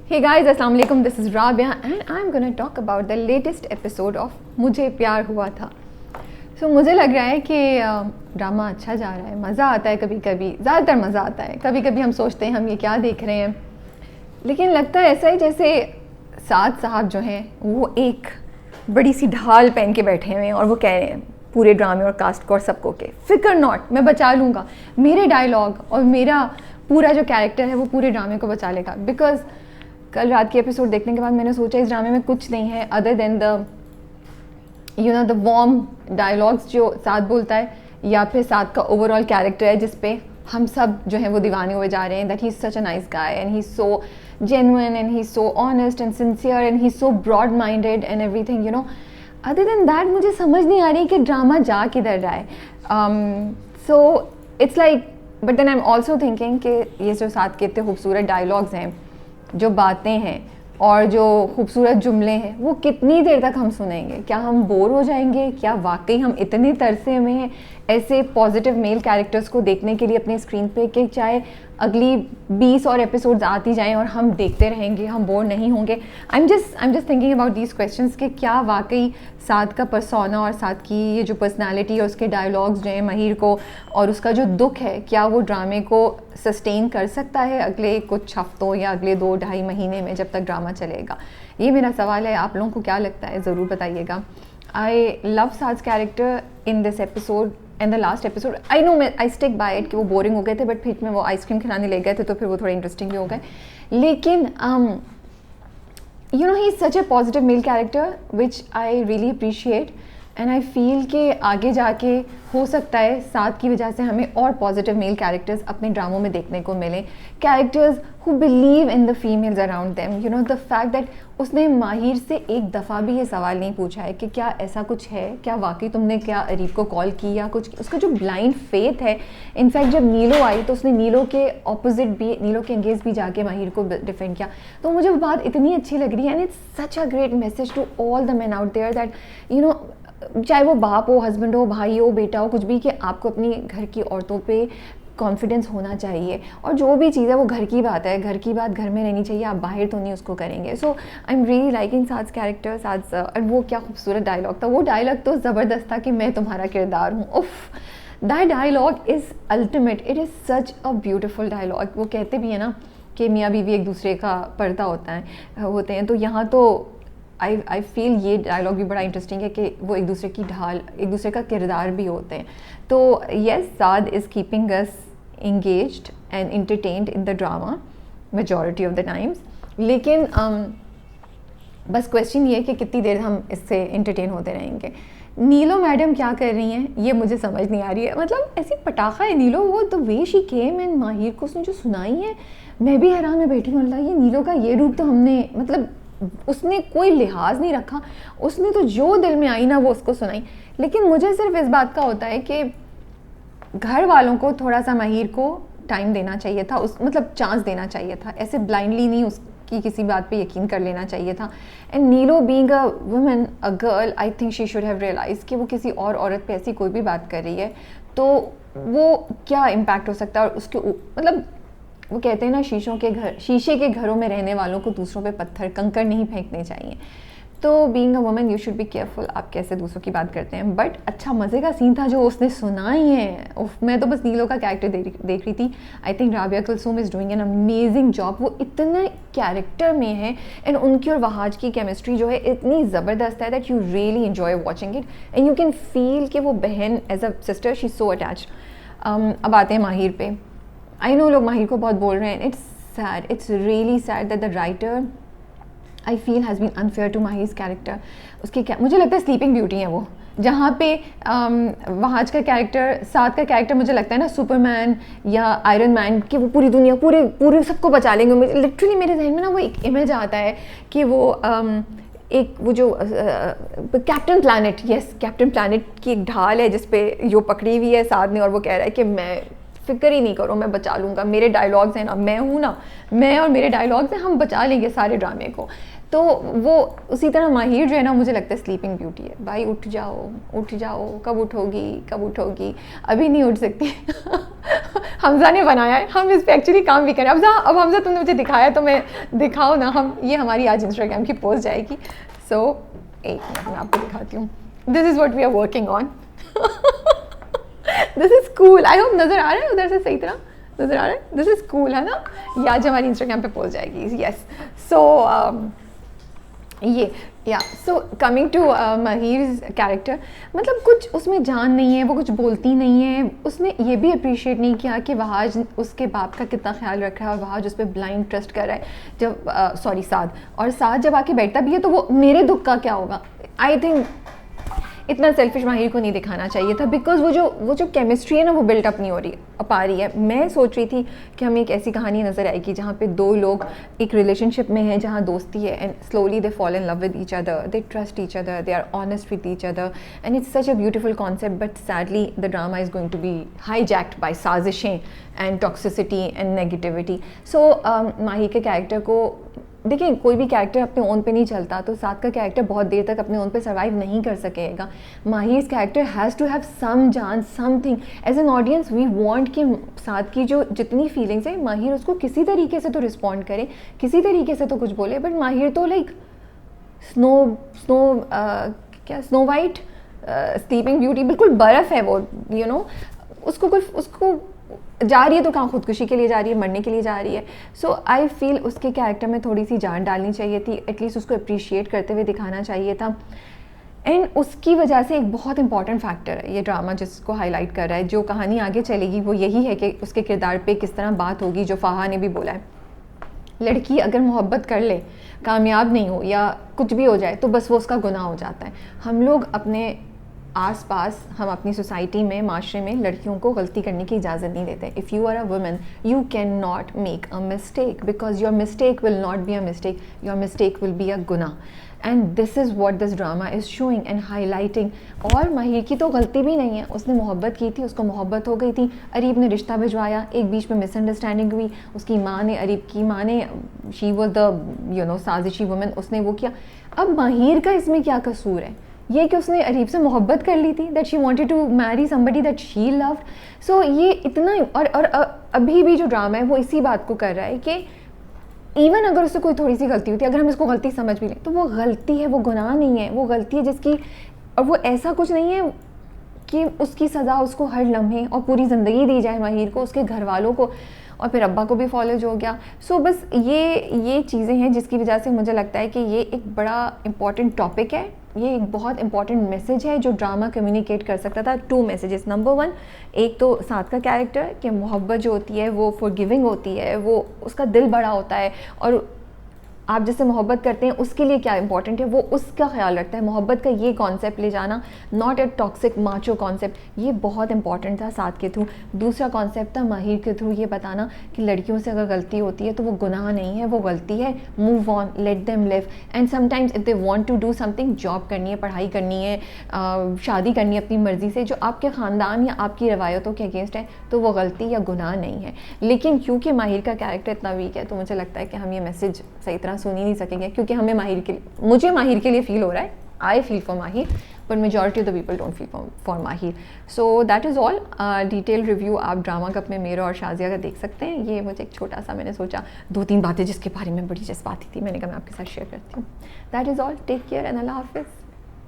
Hey guys, Assalamu alaikum. This is Rabia and I'm gonna talk about the latest episode of मुझे प्यार हुआ था. So मुझे लग रहा है कि ड्रामा अच्छा जा रहा है, मज़ा आता है कभी कभी, ज़्यादातर मज़ा आता है. कभी कभी हम सोचते हैं हम ये क्या देख रहे हैं, लेकिन लगता है ऐसा ही जैसे साद साहब जो हैं वो एक बड़ी सी ढाल पहन के बैठे हुए हैं और वो कह रहे हैं पूरे ड्रामे और कास्ट को और सबको के फिक्र नॉट, मैं बचा लूँगा. मेरे डायलॉग और मेरा पूरा जो कैरेक्टर है वो पूरे ड्रामे को बचा लेगा. बिकॉज कल रात के एपिसोड देखने के बाद मैंने सोचा इस ड्रामे में कुछ नहीं है other than the warm dialogues जो साथ बोलता है, या फिर साथ का ओवरऑल कैरेक्टर है जिस पे हम सब जो है वो दीवाने हुए जा रहे हैं. That he is such a nice guy and he is so genuine and he's so honest and sincere and he's so broad minded and everything, you know. Other than that मुझे समझ नहीं आ रही कि ड्रामा जा किधर रहा है. So it's like, but then I'm also thinking कि ये जो साथ के इतने खूबसूरत डायलॉग्स हैं, जो बातें हैं और जो खूबसूरत जुमले हैं, वो कितनी देर तक हम सुनेंगे? क्या हम बोर हो जाएंगे? क्या वाकई हम इतने तरसे में हैं ऐसे पॉजिटिव मेल कैरेक्टर्स को देखने के लिए अपने स्क्रीन पे कि चाहे अगली 20 और एपिसोड्स आती जाएं और हम देखते रहेंगे, हम बोर नहीं होंगे? I am just thinking about these questions कि क्या वाकई साद का पर्सोना और साद की ये जो पर्सनालिटी और उसके डायलॉग्स जो हैं महिर को और उसका जो दुख है, क्या वो ड्रामे को सस्टेन कर सकता है अगले कुछ हफ्तों या अगले 2-2.5 महीने में जब तक ड्रामा चलेगा? ये मेरा सवाल है. आप लोगों को क्या लगता है ज़रूर बताइएगा. I love Saad's character in this episode and the last episode. I know I stick by it कि वो बोरिंग हो गए थे, बट फिर में वो आइसक्रीम खिलाने ले गए थे तो फिर वो थोड़े इंटरेस्टिंग भी हो गए. लेकिन you know, he is such a positive male character which I really appreciate and I feel कि आगे जाके हो सकता है साथ की वजह से हमें और पॉजिटिव मेल कैरेक्टर्स अपने ड्रामों में देखने को मिले. Characters who believe in the females around them. You know, the fact that उसने माहिर से एक दफ़ा भी ये सवाल नहीं पूछा है कि क्या ऐसा कुछ है, क्या वाकई तुमने क्या अरीफ को कॉल की या कुछ. उसका जो ब्लाइंड फेथ है, इनफैक्ट जब नीलो आई तो उसने नीलो के ऑपोजिट भी, नीलो के एंगेज भी जाके माहिर को डिफेंड किया. तो मुझे वो बात इतनी अच्छी लग रही है and it's such a great message to all the man out there that you know, चाहे वो बाप हो, हस्बैंड हो, भाई हो, बेटा हो, कुछ भी, कि आपको अपनी घर की औरतों पे कॉन्फिडेंस होना चाहिए और जो भी चीज़ है वो घर की बात है, घर की बात घर में रहनी चाहिए, आप बाहर तो नहीं उसको करेंगे. So I am really liking Saad's character. Saad's और वो क्या खूबसूरत डायलॉग था. वो डायलॉग तो ज़बरदस्त था कि मैं तुम्हारा किरदार हूँ. उफ, that dialogue is ultimate. It is such a beautiful dialogue. वो कहते भी हैं ना कि मियाँ बीवी एक दूसरे का पर्दा होते हैं. तो यहाँ तो आई फील ये डायलॉग भी बड़ा इंटरेस्टिंग है कि वो एक दूसरे की ढाल, एक दूसरे का किरदार भी होते हैं. तो yes, Saad is keeping us engaged and entertained in the drama majority of the times. लेकिन बस क्वेश्चन ये है कि कितनी देर हम इससे entertain होते रहेंगे. नीलो मैडम क्या कर रही हैं ये मुझे समझ नहीं आ रही है. मतलब ऐसी पटाखा है नीलो. वो the way she came and माहिर को उसने जो सुनाई है, मैं भी हैरान में बैठी हूँ. अल्लाह, ये नीलो का ये रूप तो हमने, मतलब उसने कोई लिहाज नहीं रखा, उसने तो जो दिल में आई ना वो उसको सुनाई. लेकिन मुझे सिर्फ इस बात का होता है कि घर वालों को थोड़ा सा माहिर को टाइम देना चाहिए था, उस मतलब चांस देना चाहिए था. ऐसे ब्लाइंडली नहीं उसकी किसी बात पे यकीन कर लेना चाहिए था. And Neelo being a woman, a girl, I think she should have realise कि वो किसी और औरत पे ऐसी कोई भी बात कर रही है तो वो क्या इम्पैक्ट हो सकता है. और उसके मतलब वो कहते हैं ना, शीशे के घरों में रहने वालों को दूसरों पे पत्थर कंकड़ नहीं फेंकने चाहिए. तो being a woman you should be careful आप कैसे दूसरों की बात करते हैं. बट अच्छा मज़े का सीन था जो उसने सुनाई है. मैं तो बस नीलो का कैरेक्टर देख रही थी. I think Rabia Kulsoom is doing an amazing job. वो इतने कैरेक्टर में है एंड उनकी और वहाज की केमिस्ट्री जो है इतनी ज़बरदस्त है that you really enjoy watching it and you can feel कि वो बहन as a sister she is so attached. अब आते हैं माहिर पे. आई नो लोग माहिर को बहुत बोल रहे हैं. It's sad, it's really sad that the writer I feel has been unfair to Mahir's character. उसकी क्या, मुझे लगता है स्लीपिंग ब्यूटी है वो, जहाँ पे वहाज का कैरेक्टर, साद का कैरेक्टर मुझे लगता है ना सुपरमैन या आयरन मैन, कि वो पूरी दुनिया पूरे सबको बचा लेंगे. लिटरली मेरे जहन में ना वो एक इमेज आता है कि वो एक वो जो captain planet, yes captain planet की एक ढाल है जिस पे यो पकड़ी हुई है साद ने और वो कह रहा है कि मैं फिक्र ही नहीं करो, मैं बचा लूँगा, मेरे डायलॉग्स हैं ना, मैं हूँ ना, मैं और मेरे डायलॉग्स हैं, हम बचा लेंगे सारे ड्रामे को। तो वो उसी तरह माहिर जो है ना, मुझे लगता है स्लीपिंग ब्यूटी है। भाई उठ जाओ उठ जाओ, कब उठोगी कब उठोगी, अभी नहीं उठ सकती। हमजा ने बनाया है, हम इस पर एक्चुअली काम भी करें। अब हमजा तुमने मुझे दिखाया तो मैं दिखाओ ना, हम ये हमारी आज इंस्टाग्राम की पोस्ट जाएगी। सो एक मिनट मैं आपको दिखाती हूँ, this is what we are working on. This is cool, I hope नज़र आ रहा है उधर से सही तरह नज़र आ रहा है, दिस इज़ कूल है ना, ये आज हमारी इंस्टाग्राम पे पोस्ट जाएगी। यस, सो ये या सो कमिंग टू माहिर कैरेक्टर, मतलब कुछ उसमें जान नहीं है, वो कुछ बोलती नहीं है। उसने ये भी अप्रिशिएट नहीं किया कि वहाज उसके बाप का कितना ख्याल रख रहा है और वहाज उस पर ब्लाइंड ट्रस्ट कर रहा है। जब सॉरी साद, और साद जब आके बैठता भी है तो वो मेरे दुख का क्या होगा, आई थिंक इतना सेल्फिश माहिर को नहीं दिखाना चाहिए था, बिकॉज वो जो केमिस्ट्री है ना, वो बिल्टअप नहीं हो रही पा रही है। मैं सोच रही थी कि हमें एक ऐसी कहानी नज़र आएगी जहाँ पे दो लोग एक रिलेशनशिप में हैं, जहाँ दोस्ती है, and slowly they fall in love with each other, they trust each other, they are honest with each other, and it's such a beautiful concept. But sadly the drama is going to be hijacked by साजिशें and toxicity and negativity. So Mahi के character को देखिए, कोई भी character अपने own पे नहीं चलता, तो साथ का कैरेक्टर बहुत देर तक अपने ओन पे सर्वाइव नहीं कर सकेगा। Mahir character has to have some जान, something. As an audience we want कि साथ की जो जितनी फीलिंग्स है, माहिर उसको किसी तरीके से तो रिस्पॉन्ड करे, किसी तरीके से तो कुछ बोले। बट माहिर तो like snow white, sleeping beauty, बिल्कुल बर्फ़ है वो, यू नो। उसको जा रही है तो कहाँ खुदकुशी के लिए जा रही है, मरने के लिए जा रही है। सो आई फील उसके कैरेक्टर में थोड़ी सी जान डालनी चाहिए थी, एटलीस्ट उसको अप्रिशिएट करते हुए दिखाना चाहिए था। एंड उसकी वजह से एक बहुत इंपॉर्टेंट फैक्टर है ये ड्रामा जिसको हाईलाइट कर रहा है, जो कहानी आगे चलेगी वो यही है कि उसके किरदार पे किस तरह बात होगी, जो फाहा ने भी बोला है। लड़की अगर मोहब्बत कर ले, कामयाब नहीं हो या कुछ भी हो जाए, तो बस वो उसका गुनाह हो जाता है। हम लोग अपने आसपास, हम अपनी सोसाइटी में, माशरे में लड़कियों को गलती करने की इजाज़त नहीं देते। If you are a woman you can not make a mistake, because your mistake will not be a mistake, your mistake will be a गुनाह। And this is what this drama is showing and highlighting. और माहिर की तो गलती भी नहीं है, उसने मोहब्बत की थी, उसको मोहब्बत हो गई थी, अरीब ने रिश्ता भिजवाया, एक बीच में मिसअंडरस्टैंडिंग हुई, उसकी माँ ने, अरीब की माँ ने, शी वॉज द साजिशी वुमन, उसने वो किया। अब माहिर का इसमें क्या कसूर है? ये कि उसने अरीब से मोहब्बत कर ली थी, that she wanted to marry somebody that she loved. So ये इतना, और अभी भी जो ड्रामा है वो इसी बात को कर रहा है कि इवन अगर उससे कोई थोड़ी सी गलती होती है, अगर हम इसको गलती समझ भी लें, तो वो गलती है, वो गुनाह नहीं है, वो गलती है जिसकी, और वो ऐसा कुछ नहीं है कि उसकी सज़ा उसको हर लम्हे और पूरी ज़िंदगी दी जाए माहिर को, उसके घर वालों को, और फिर अब्बा को भी फॉलोज हो गया। सो बस ये चीज़ें हैं जिसकी वजह से मुझे लगता है कि ये एक बड़ा इंपॉर्टेंट टॉपिक है, ये एक बहुत इंपॉर्टेंट मैसेज है जो ड्रामा कम्युनिकेट कर सकता था। 2 मैसेजेस। नंबर 1, एक तो साथ का कैरेक्टर कि मोहब्बत जो होती है वो फॉरगिविंग होती है, वो उसका दिल बड़ा होता है, और आप जिससे मोहब्बत करते हैं उसके लिए क्या इंपॉर्टेंट है वो उसका ख्याल रखता है। मोहब्बत का ये कॉन्सेप्ट ले जाना, not a toxic macho concept, ये बहुत इंपॉर्टेंट था साथ के थ्रू। दूसरा कॉन्सेप्ट था माहिर के थ्रू ये बताना कि लड़कियों से अगर गलती होती है तो वो गुनाह नहीं है, वो गलती है, move on, let them live. And sometimes if they want to do something, job करनी है, पढ़ाई करनी है, शादी करनी है अपनी मर्ज़ी से, जो आपके ख़ानदान या आपकी रवायतों के अगेंस्ट है, तो वो गलती या गुनाह नहीं है। लेकिन क्योंकि माहिर का कैरेक्टर इतना वीक है, तो मुझे लगता है कि हम ये मैसेज सही तरह सुन ही नहीं सकेंगे, क्योंकि हमें मुझे माहिर के लिए फील हो रहा है, I feel for Mahir, but majority of the people don't feel for Mahir. So that is all. Detail review आप ड्रामा कप में मेरा और शाजिया का देख सकते हैं। ये मुझे एक छोटा सा, मैंने सोचा 2-3 बातें जिसके बारे में बड़ी जज्बाती थी, मैंने कहा मैं आपके साथ शेयर करती हूँ। That is all, take care and अल्लाह हाफिज़।